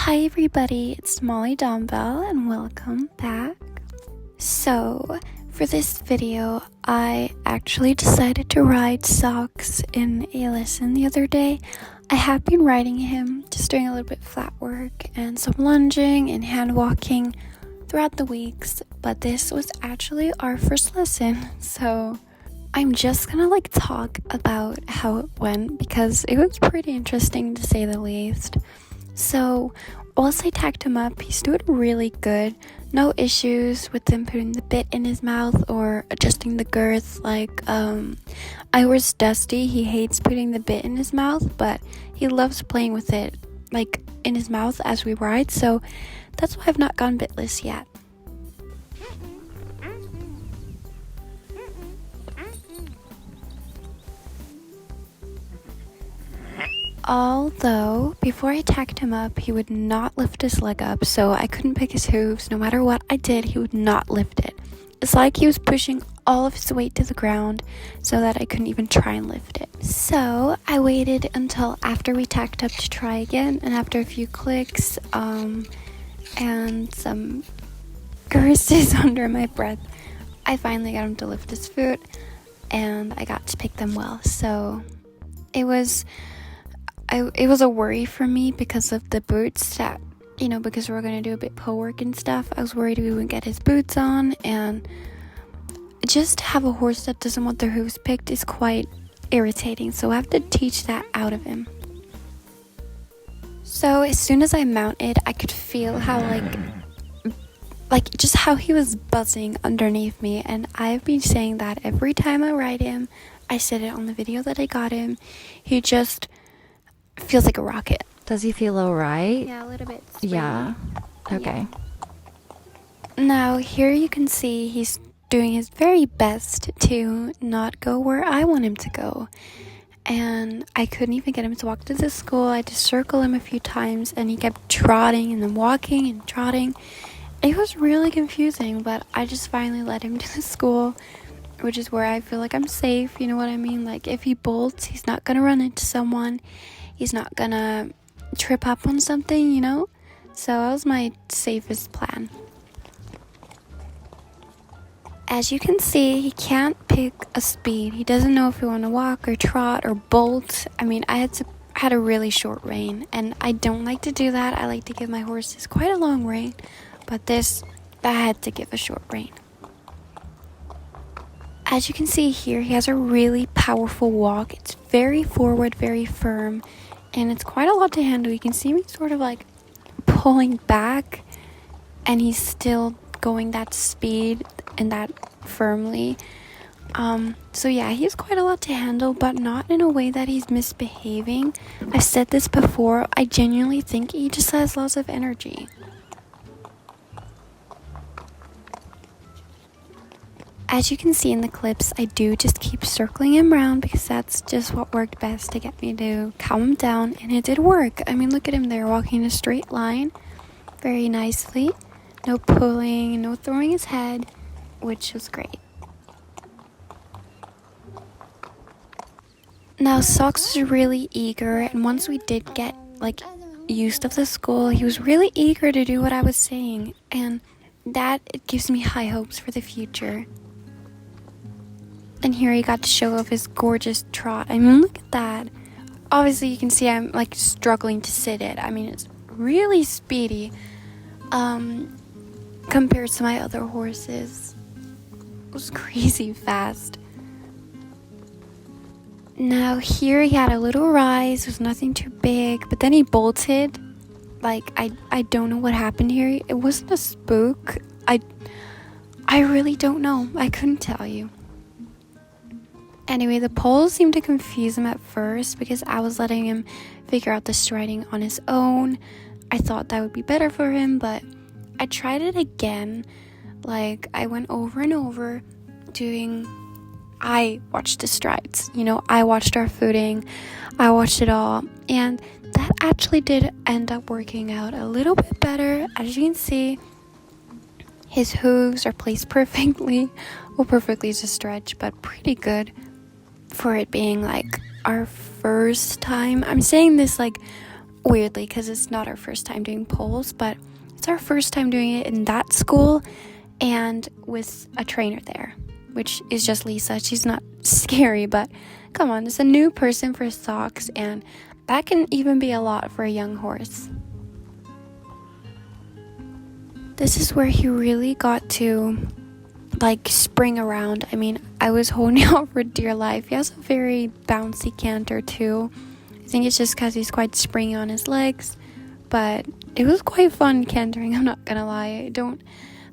Hi everybody, it's Molly Dawnbell and welcome back. So, for this video, I actually decided to ride Socks in a lesson the other day. I have been riding him, just doing a little bit of flat work and some lunging and hand walking throughout the weeks, but this was actually our first lesson, so I'm just gonna talk about how it went because it was pretty interesting to say the least. So, once I tacked him up, he's doing really good. No issues with him putting the bit in his mouth or adjusting the girth. Ours Dusty, he hates putting the bit in his mouth, but he loves playing with it, in his mouth as we ride. So, that's why I've not gone bitless yet. Although, before I tacked him up, he would not lift his leg up, so I couldn't pick his hooves. No matter what I did, he would not lift it. It's like he was pushing all of his weight to the ground so that I couldn't even try and lift it. So, I waited until after we tacked up to try again, and after a few clicks, and some curses under my breath, I finally got him to lift his foot, and I got to pick them well. So, it was a worry for me because of the boots that, because we're going to do a bit pull work and stuff. I was worried we wouldn't get his boots on, and just to have a horse that doesn't want their hooves picked is quite irritating, so I have to teach that out of him. So as soon as I mounted, I could feel how just how he was buzzing underneath me, and I've been saying that every time I ride him. I said it on the video that I got him. He just feels like a rocket. Does he feel alright? Yeah, a little bit. Yeah. Okay. Yeah. Now, here you can see he's doing his very best to not go where I want him to go. And I couldn't even get him to walk to the school. I had to circle him a few times, and he kept trotting and then walking and trotting. It was really confusing, but I just finally led him to the school, which is where I feel like I'm safe, you know what I mean? If he bolts, he's not gonna run into someone. He's not gonna trip up on something, So that was my safest plan. As you can see, he can't pick a speed. He doesn't know if he want to walk or trot or bolt. I had a really short rein, and I don't like to do that. I like to give my horses quite a long rein, but I had to give a short rein. As you can see here, he has a really powerful walk. It's very forward, very firm, and it's quite a lot to handle. You can see me sort of pulling back, and he's still going that speed and that firmly. So yeah, he has quite a lot to handle, but not in a way that he's misbehaving. I've said this before, I genuinely think he just has lots of energy. As you can see in the clips, I do just keep circling him around because that's just what worked best to get me to calm him down, and it did work. Look at him there walking in a straight line very nicely. No pulling, no throwing his head, which was great. Now, Socks was really eager, and once we did get used to the school, he was really eager to do what I was saying, and that it gives me high hopes for the future. And here he got to show off his gorgeous trot. Look at that. Obviously, you can see I'm struggling to sit it. It's really speedy compared to my other horses. It was crazy fast. Now here he had a little rise. It was nothing too big, but then he bolted. I don't know what happened here. It wasn't a spook. I really don't know. I couldn't tell you. Anyway, the poles seemed to confuse him at first because I was letting him figure out the striding on his own. I thought that would be better for him, but I tried it again. I went over and over I watched the strides. I watched our footing. I watched it all. And that actually did end up working out a little bit better. As you can see, his hooves are placed perfectly. Well, perfectly is a stretch, but pretty good for it being our first time. I'm saying this weirdly because it's not our first time doing poles, but it's our first time doing it in that school and with a trainer there, which is just Lisa. She's not scary, but come on, it's a new person for socks, and that can even be a lot for a young horse. This is where he really got to like spring around. I mean, I was holding out for dear life. He has a very bouncy canter too. I think it's just because he's quite springy on his legs, but it was quite fun cantering, I'm not gonna lie. I don't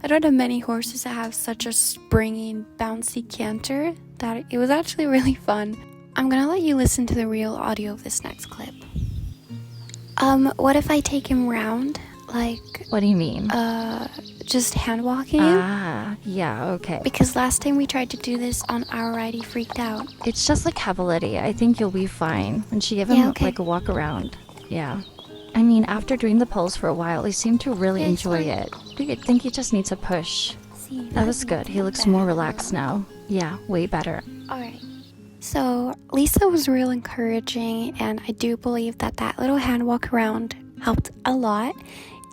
have many horses that have such a springy, bouncy canter that it was actually really fun. I'm gonna let you listen to the real audio of this next clip. What if I take him round? Like, What do you mean? just hand walking him? Ah, yeah, okay. Because last time we tried to do this on our ride, he freaked out. It's just like cavallety. I think you'll be fine. And she gave him Yeah, okay. like a walk around. Yeah. I mean, after doing the poles for a while, he seemed to really Yeah, it's enjoy fine. it. I think he just needs a push. See, That was good. He looks more relaxed now. Yeah, way better. Alright. So, Lisa was real encouraging, and I do believe that little hand walk around helped a lot.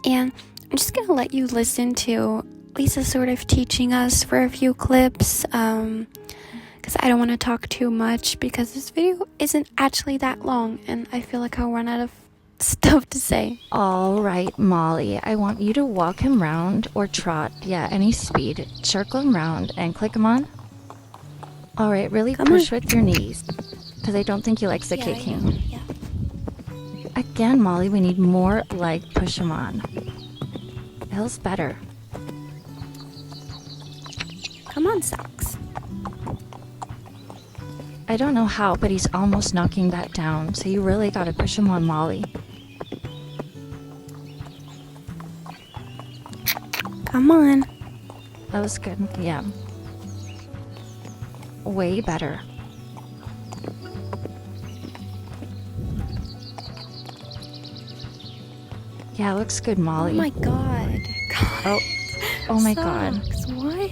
And I'm just gonna let you listen to Lisa sort of teaching us for a few clips, because I don't want to talk too much because this video isn't actually that long, and I feel like I'll run out of stuff to say. All right, Molly. I want you to walk him round or trot. Yeah, any speed. Circle him round and click him on. All right, really Come push on. with your knees because I don't think he likes the Yeah, kicking. yeah. Again, Molly, we need more leg push him on. Feels better. Come on, Socks. I don't know how, but he's almost knocking that down, so you really gotta push him on, Molly. Come on. That was good. Yeah. Way better. Yeah, looks good, Oh Molly. my god. Oh my god. Socks, what?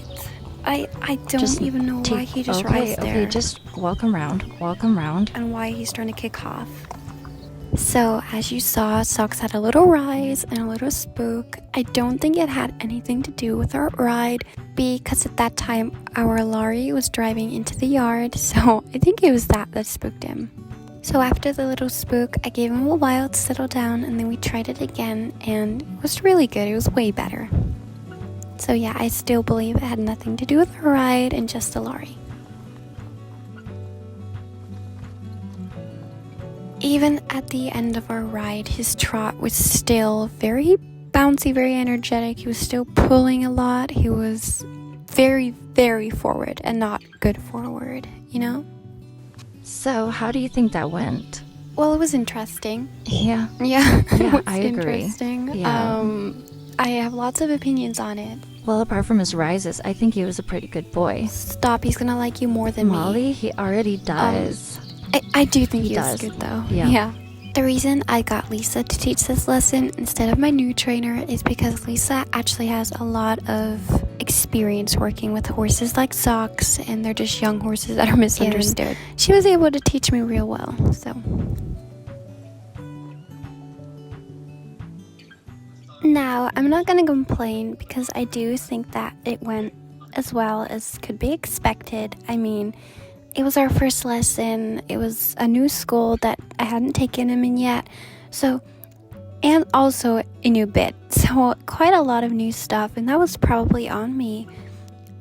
I don't even know why he just rides there. Okay, just walk him round. Walk him round. And why he's trying to kick off. So, as you saw, Socks had a little rise and a little spook. I don't think it had anything to do with our ride because at that time our lorry was driving into the yard, so I think it was that spooked him. So after the little spook, I gave him a while to settle down, and then we tried it again, and it was really good. It was way better. So yeah, I still believe it had nothing to do with our ride and just the lorry. Even at the end of our ride, his trot was still very bouncy, very energetic. He was still pulling a lot. He was very, very forward and not good forward, you know? So, how do you think that went? Well, it was interesting. Yeah. Yeah, Yeah, it was I agree. interesting. Yeah. I have lots of opinions on it. Well, apart from his rises, I think he was a pretty good boy. Stop, he's gonna like you more than Molly, he already does. I do think He he was does. good though. Yeah. The reason I got Lisa to teach this lesson instead of my new trainer is because Lisa actually has a lot of experience working with horses like Socks, and they're just young horses that are misunderstood. She was able to teach me real well, so. Now, I'm not gonna complain because I do think that it went as well as could be expected. I mean, it was our first lesson. It was a new school that I hadn't taken him in yet. So, and also a new bit. So, quite a lot of new stuff, and that was probably on me.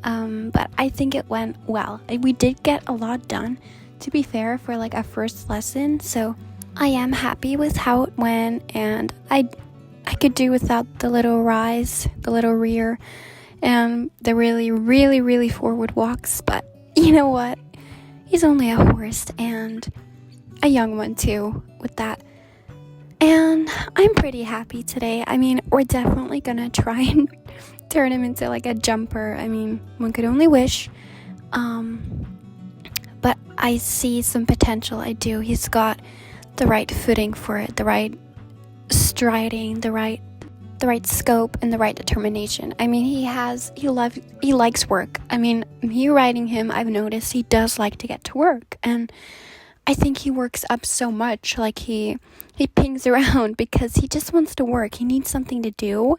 But I think it went well. We did get a lot done, to be fair, for like a first lesson. So, I am happy with how it went, and I could do without the little rise, the little rear, and the really, really, really forward walks. But you know what? He's only a horse, and a young one too, with that. And I'm pretty happy today. I mean, we're definitely gonna try and turn him into like a jumper. I mean, one could only wish. But I see some potential. I do. He's got the right footing for it, the right striding, the right scope, and the right determination. I mean, he likes work. I mean, me riding him, I've noticed he does like to get to work, and I think he works up so much, like he pings around because he just wants to work. He needs something to do.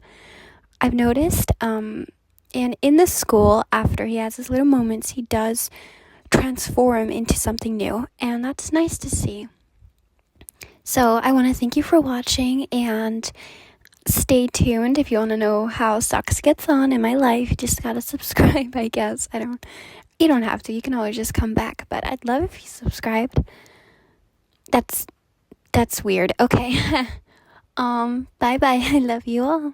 I've noticed, and in the school, after he has his little moments, he does transform into something new, and that's nice to see. So I want to thank you for watching, and stay tuned if you want to know how Socks gets on in my life. You just gotta subscribe, I guess. You don't have to. You can always just come back, but I'd love if you subscribed. That's weird. Okay. Bye bye. I love you all.